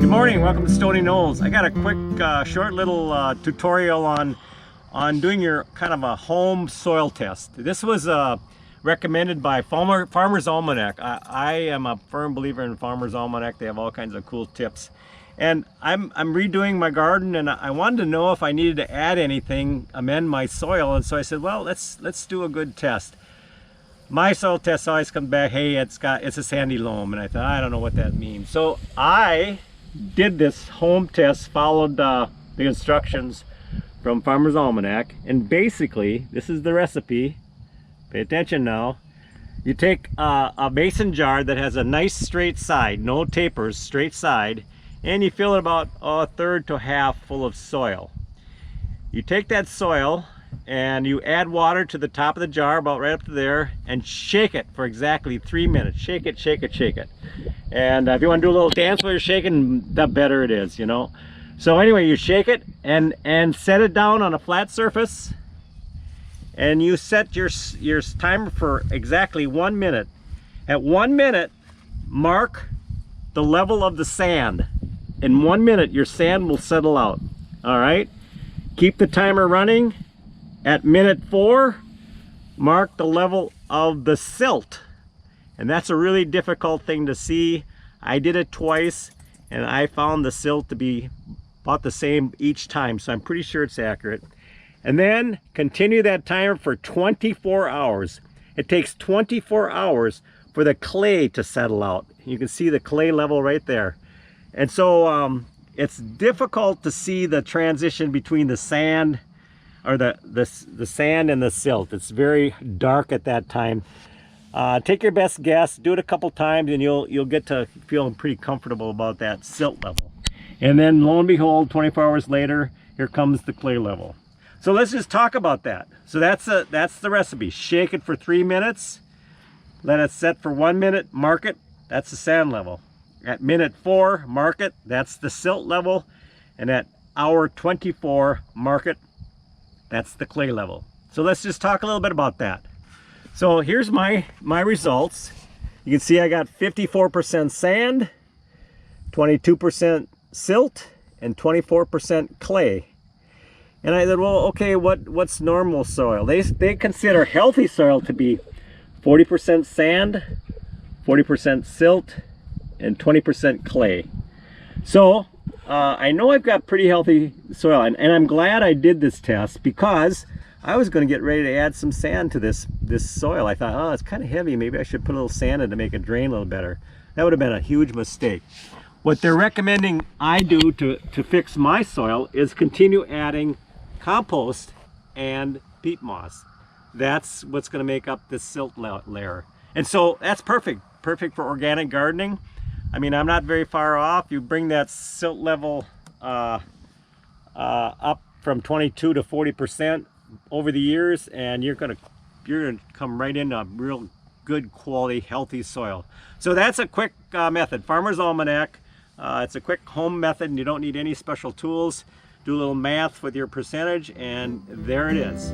Good morning, welcome to Stony Knolls. I got a quick short little tutorial on doing your kind of a home soil test. This was recommended by Farmer's Almanac. I am a firm believer in Farmer's Almanac. They have all kinds of cool tips. And I'm redoing my garden, and I wanted to know if I needed to add anything, amend my soil. And so I said, well, let's do a good test. My soil test always comes back, hey, it's a sandy loam, and I thought, I don't know what that means. So I did this home test, followed the instructions from Farmer's Almanac, and basically this is the recipe. Pay attention now. You take a mason jar that has a nice straight side, no tapers, straight side, and you fill it about a third to half full of soil. You take that soil and you add water to the top of the jar, about right up to there, and shake it for exactly 3 minutes. Shake it, shake it, shake it. And if you want to do a little dance while you're shaking, the better it is, you know. So anyway, you shake it and set it down on a flat surface, and you set your timer for exactly 1 minute. At 1 minute, mark the level of the sand. In 1 minute, your sand will settle out. All right, keep the timer running. At minute 4, mark the level of the silt. And that's a really difficult thing to see. I did it twice, and I found the silt to be about the same each time, so I'm pretty sure it's accurate. And then continue that timer for 24 hours. It takes 24 hours for the clay to settle out. You can see the clay level right there. And so it's difficult to see the transition between the sand or the sand and the silt. It's very dark at that time. Take your best guess, do it a couple times, and you'll get to feeling pretty comfortable about that silt level. And then lo and behold, 24 hours later, here comes the clay level. So let's just talk about that. So that's the recipe. Shake it for 3 minutes, let it set for 1 minute, mark it, that's the sand level. At minute 4, mark it, that's the silt level. And at hour 24, mark it, that's the clay level. So let's just talk a little bit about that. So here's my results. You can see I got 54% sand, 22% silt, and 24% clay. And I said, well, okay, what's normal soil? They consider healthy soil to be 40% sand, 40% silt, and 20% clay. So I know I've got pretty healthy soil, and I'm glad I did this test, because I was going to get ready to add some sand to this soil. I thought, oh, it's kind of heavy. Maybe I should put a little sand in to make it drain a little better. That would have been a huge mistake. What they're recommending I do to fix my soil is continue adding compost and peat moss. That's what's going to make up this silt layer. And so that's perfect for organic gardening. I mean, I'm not very far off. You bring that silt level up from 22 to 40% over the years, and you're gonna come right into a real good quality, healthy soil. So that's a quick method. Farmer's Almanac. It's a quick home method, and you don't need any special tools. Do a little math with your percentage, and there it is.